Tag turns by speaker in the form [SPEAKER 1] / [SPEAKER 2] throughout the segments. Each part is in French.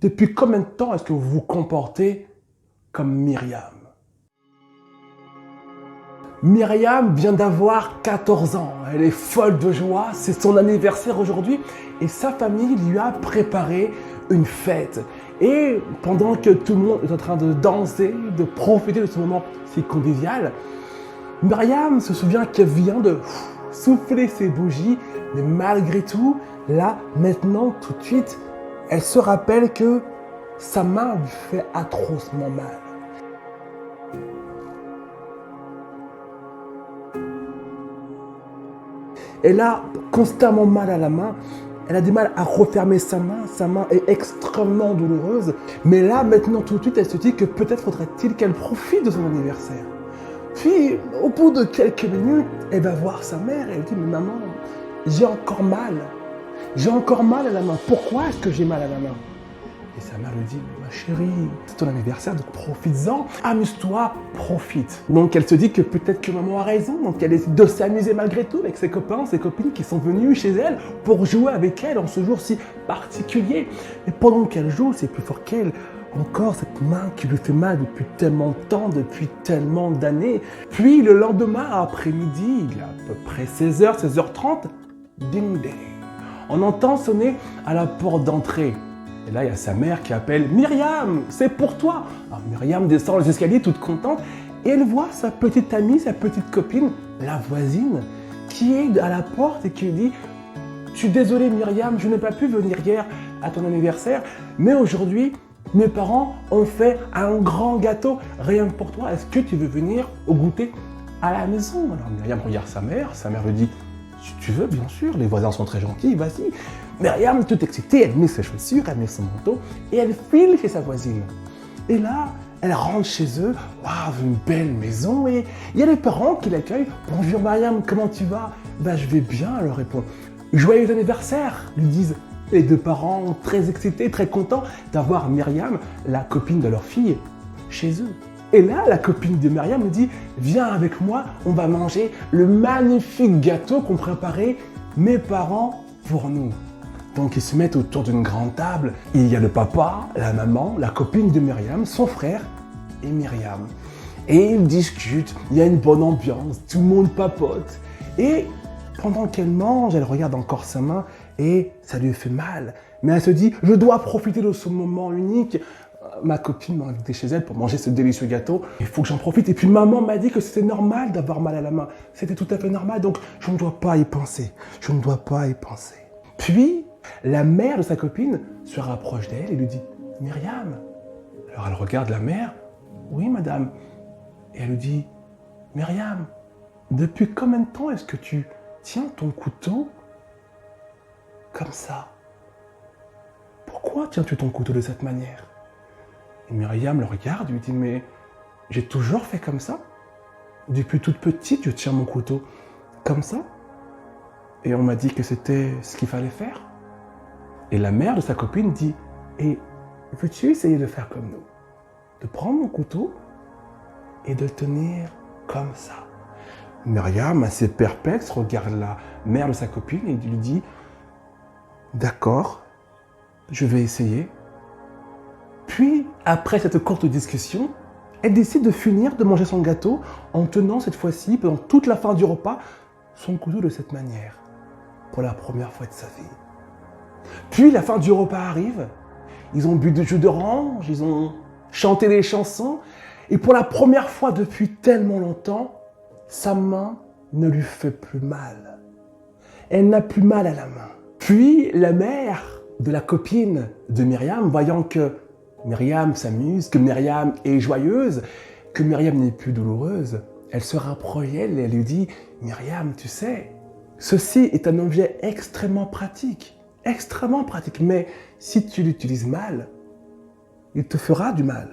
[SPEAKER 1] Depuis combien de temps est-ce que vous vous comportez comme Myriam? Myriam vient d'avoir 14 ans. Elle est folle de joie. C'est son anniversaire aujourd'hui. Et sa famille lui a préparé une fête. Et pendant que tout le monde est en train de danser, de profiter de ce moment si convivial, Myriam se souvient qu'elle vient de souffler ses bougies. Mais malgré tout, là, maintenant, tout de suite, elle se rappelle que sa main lui fait atrocement mal. Elle a constamment mal à la main, elle a du mal à refermer sa main est extrêmement douloureuse. Mais là, maintenant, tout de suite, elle se dit que peut-être faudrait-il qu'elle profite de son anniversaire. Puis, au bout de quelques minutes, elle va voir sa mère et elle dit « Mais maman, j'ai encore mal. J'ai encore mal à la main. Pourquoi est-ce que j'ai mal à la main ?» Et sa mère lui dit « Ma chérie, c'est ton anniversaire, donc profites-en, amuse-toi, profite. » Donc elle se dit que peut-être que maman a raison, donc elle décide de s'amuser malgré tout avec ses copains, ses copines qui sont venus chez elle pour jouer avec elle en ce jour si particulier. Et pendant qu'elle joue, c'est plus fort qu'elle. Encore cette main qui lui fait mal depuis tellement de temps, depuis tellement d'années. Puis le lendemain après-midi, il est à peu près 16h, 16h30, ding ding. On entend sonner à la porte d'entrée. Et là, il y a sa mère qui appelle « Myriam, c'est pour toi !» Alors Myriam descend les escaliers toute contente et elle voit sa petite amie, sa petite copine, la voisine, qui est à la porte et qui lui dit « Je suis désolée Myriam, je n'ai pas pu venir hier à ton anniversaire, mais aujourd'hui, mes parents ont fait un grand gâteau rien que pour toi. Est-ce que tu veux venir au goûter à la maison ?» Alors Myriam regarde sa mère lui dit « Si tu veux, bien sûr, les voisins sont très gentils, vas-y. » Myriam, toute excitée, elle met ses chaussures, elle met son manteau et elle file chez sa voisine. Et là, elle rentre chez eux, waouh, une belle maison et il y a les parents qui l'accueillent. « Bonjour Myriam, comment tu vas ?»« Ben je vais bien », elle leur répond. « Joyeux anniversaire », lui disent les deux parents, très excités, très contents d'avoir Myriam, la copine de leur fille, chez eux. Et là, la copine de Myriam me dit « Viens avec moi, on va manger le magnifique gâteau qu'ont préparé mes parents pour nous. » Donc ils se mettent autour d'une grande table. Il y a le papa, la maman, la copine de Myriam, son frère et Myriam. Et ils discutent, il y a une bonne ambiance, tout le monde papote. Et pendant qu'elle mange, elle regarde encore sa main et ça lui fait mal. Mais elle se dit, je dois profiter de ce moment unique. Ma copine m'a invité chez elle pour manger ce délicieux gâteau. Il faut que j'en profite. Et puis maman m'a dit que c'était normal d'avoir mal à la main. C'était tout à fait normal, donc je ne dois pas y penser. Je ne dois pas y penser. Puis, la mère de sa copine se rapproche d'elle et lui dit « Myriam ?» Alors elle regarde la mère. « Oui, madame. » Et elle lui dit « Myriam, depuis combien de temps est-ce que tu tiens ton couteau comme ça? Pourquoi tiens-tu ton couteau de cette manière ?» Et Myriam le regarde et lui dit « Mais j'ai toujours fait comme ça. Depuis toute petite, je tiens mon couteau comme ça. Et on m'a dit que c'était ce qu'il fallait faire. » Et la mère de sa copine dit « Et veux-tu essayer de faire comme nous? De prendre mon couteau et de le tenir comme ça. » Myriam, assez perplexe, regarde la mère de sa copine et lui dit « D'accord, je vais essayer. » Puis, après cette courte discussion, elle décide de finir de manger son gâteau en tenant cette fois-ci, pendant toute la fin du repas, son couteau de cette manière, pour la première fois de sa vie. Puis la fin du repas arrive, ils ont bu du jus d'orange, ils ont chanté des chansons, et pour la première fois depuis tellement longtemps, sa main ne lui fait plus mal. Elle n'a plus mal à la main. Puis la mère de la copine de Myriam, voyant que Myriam s'amuse, que Myriam est joyeuse, que Myriam n'est plus douloureuse, elle se rapproche d'elle et elle lui dit « Myriam, tu sais, ceci est un objet extrêmement pratique, mais si tu l'utilises mal, il te fera du mal. »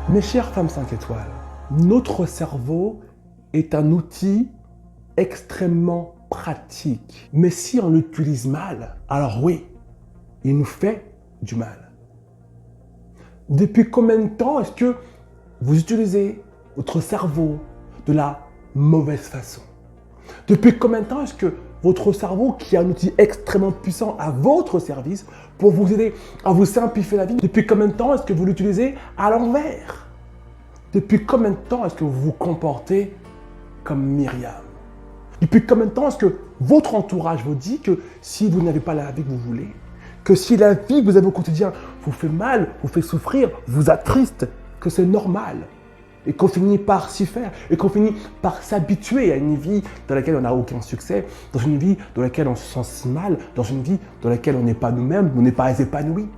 [SPEAKER 1] Mes chères femmes 5 étoiles, notre cerveau est un outil extrêmement pratique. Mais si on l'utilise mal, alors oui, il nous fait du mal. Depuis combien de temps est-ce que vous utilisez votre cerveau de la mauvaise façon? Depuis combien de temps est-ce que votre cerveau, qui est un outil extrêmement puissant à votre service pour vous aider à vous simplifier la vie, depuis combien de temps est-ce que vous l'utilisez à l'envers? Depuis combien de temps est-ce que vous vous comportez comme Myriam? Depuis combien de temps est-ce que votre entourage vous dit que si vous n'avez pas la vie que vous voulez, que si la vie que vous avez au quotidien vous fait mal, vous fait souffrir, vous attriste, que c'est normal et qu'on finit par s'y faire et qu'on finit par s'habituer à une vie dans laquelle on n'a aucun succès, dans une vie dans laquelle on se sent si mal, dans une vie dans laquelle on n'est pas nous-mêmes, on n'est pas épanoui.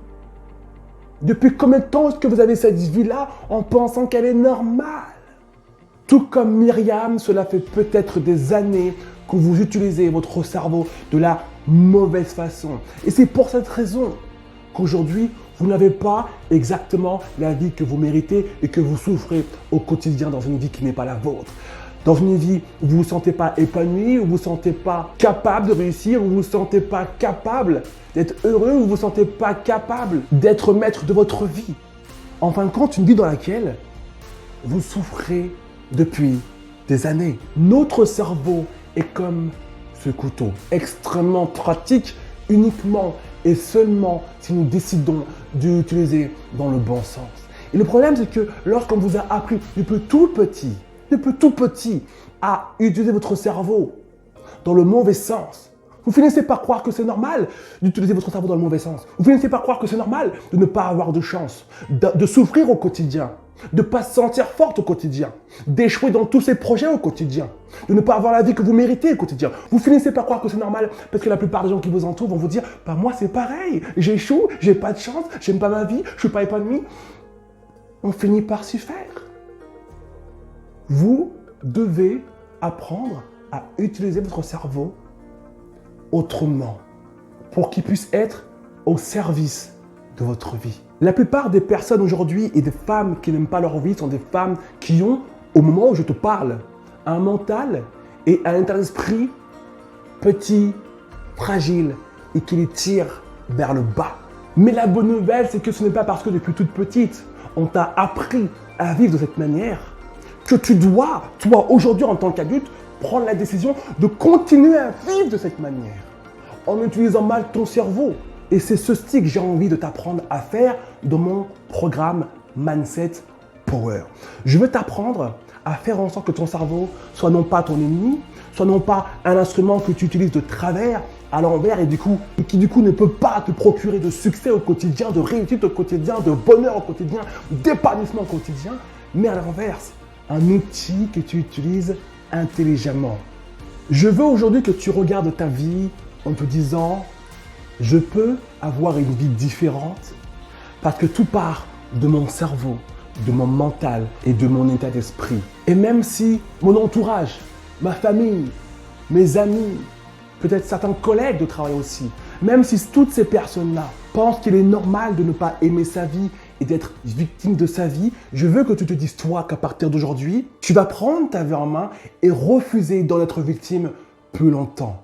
[SPEAKER 1] Depuis combien de temps est-ce que vous avez cette vie-là en pensant qu'elle est normale? Tout comme Myriam, cela fait peut-être des années que vous utilisez votre cerveau de la mauvaise façon. Et c'est pour cette raison qu'aujourd'hui, vous n'avez pas exactement la vie que vous méritez et que vous souffrez au quotidien dans une vie qui n'est pas la vôtre. Dans une vie où vous ne vous sentez pas épanoui, où vous ne vous sentez pas capable de réussir, où vous ne vous sentez pas capable d'être heureux, où vous ne vous sentez pas capable d'être maître de votre vie. En fin de compte, une vie dans laquelle vous souffrez depuis des années. Notre cerveau est comme ce couteau, extrêmement pratique uniquement et seulement si nous décidons de l'utiliser dans le bon sens. Et le problème, c'est que lorsqu'on vous a appris depuis tout petit, à utiliser votre cerveau dans le mauvais sens, vous finissez par croire que c'est normal d'utiliser votre cerveau dans le mauvais sens. Vous finissez par croire que c'est normal de ne pas avoir de chance, de souffrir au quotidien, de ne pas se sentir forte au quotidien, d'échouer dans tous ces projets au quotidien, de ne pas avoir la vie que vous méritez au quotidien. Vous finissez par croire que c'est normal parce que la plupart des gens qui vous entourent vont vous dire « Bah moi c'est pareil, j'échoue, j'ai pas de chance, j'aime pas ma vie, je suis pas épanoui. » On finit par s'y faire. Vous devez apprendre à utiliser votre cerveau autrement pour qu'il puisse être au service de votre vie. La plupart des personnes aujourd'hui et des femmes qui n'aiment pas leur vie sont des femmes qui ont, au moment où je te parle, un mental et un état d'esprit petit, fragile et qui les tire vers le bas. Mais la bonne nouvelle, c'est que ce n'est pas parce que depuis toute petite, on t'a appris à vivre de cette manière que tu dois, toi, aujourd'hui en tant qu'adulte, prendre la décision de continuer à vivre de cette manière en utilisant mal ton cerveau. Et c'est ceci que j'ai envie de t'apprendre à faire dans mon programme Mindset Power. Je veux t'apprendre à faire en sorte que ton cerveau soit non pas ton ennemi, soit non pas un instrument que tu utilises de travers, à l'envers et qui du coup ne peut pas te procurer de succès au quotidien, de réussite au quotidien, de bonheur au quotidien, d'épanouissement au quotidien, mais à l'inverse, un outil que tu utilises intelligemment. Je veux aujourd'hui que tu regardes ta vie en te disant « Je peux avoir une vie différente parce que tout part de mon cerveau, de mon mental et de mon état d'esprit. » Et même si mon entourage, ma famille, mes amis, peut-être certains collègues de travail aussi, même si toutes ces personnes-là pensent qu'il est normal de ne pas aimer sa vie et d'être victime de sa vie, je veux que tu te dises toi qu'à partir d'aujourd'hui, tu vas prendre ta vie en main et refuser d'en être victime plus longtemps.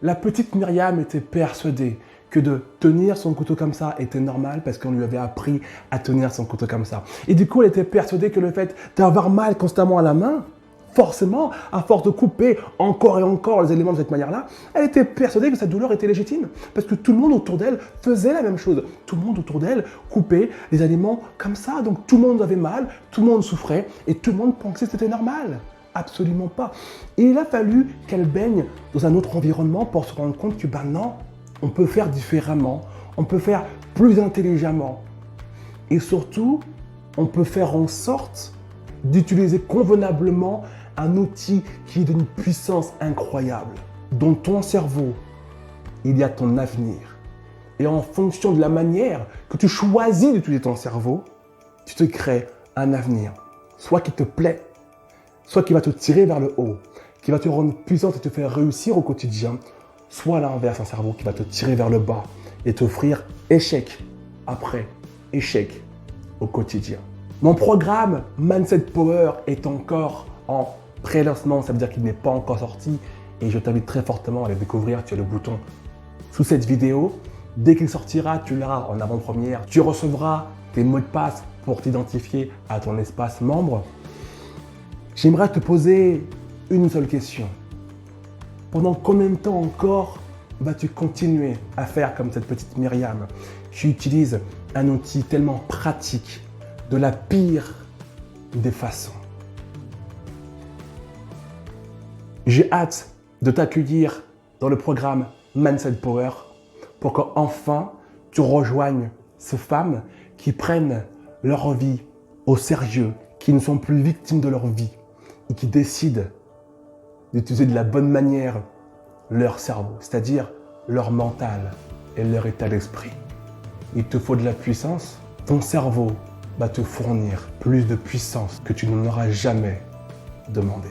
[SPEAKER 1] La petite Myriam était persuadée que de tenir son couteau comme ça était normal parce qu'on lui avait appris à tenir son couteau comme ça. Et du coup, elle était persuadée que le fait d'avoir mal constamment à la main, forcément, à force de couper encore et encore les éléments de cette manière-là, elle était persuadée que sa douleur était légitime. Parce que tout le monde autour d'elle faisait la même chose. Tout le monde autour d'elle coupait les aliments comme ça. Donc tout le monde avait mal, tout le monde souffrait et tout le monde pensait que c'était normal. Absolument pas. Et il a fallu qu'elle baigne dans un autre environnement pour se rendre compte que non, on peut faire différemment, on peut faire plus intelligemment. Et surtout, on peut faire en sorte d'utiliser convenablement un outil qui est d'une puissance incroyable. Dans ton cerveau, il y a ton avenir. Et en fonction de la manière que tu choisis d'utiliser ton cerveau, tu te crées un avenir, soit qui te plaît, soit qui va te tirer vers le haut, qui va te rendre puissante et te faire réussir au quotidien, soit à l'inverse, un cerveau qui va te tirer vers le bas et t'offrir échec après échec au quotidien. Mon programme Mindset Power est encore en pré-lancement, ça veut dire qu'il n'est pas encore sorti et je t'invite très fortement à le découvrir. Tu as le bouton sous cette vidéo. Dès qu'il sortira, tu l'auras en avant-première. Tu recevras tes mots de passe pour t'identifier à ton espace membre. J'aimerais te poser une seule question. Pendant combien de temps encore vas-tu continuer à faire comme cette petite Myriam qui utilise un outil tellement pratique de la pire des façons? J'ai hâte de t'accueillir dans le programme Mindset Power pour qu'enfin tu rejoignes ces femmes qui prennent leur vie au sérieux, qui ne sont plus victimes de leur vie et qui décident d'utiliser de la bonne manière leur cerveau, c'est-à-dire leur mental et leur état d'esprit. Il te faut de la puissance, ton cerveau va te fournir plus de puissance que tu n'en auras jamais demandé.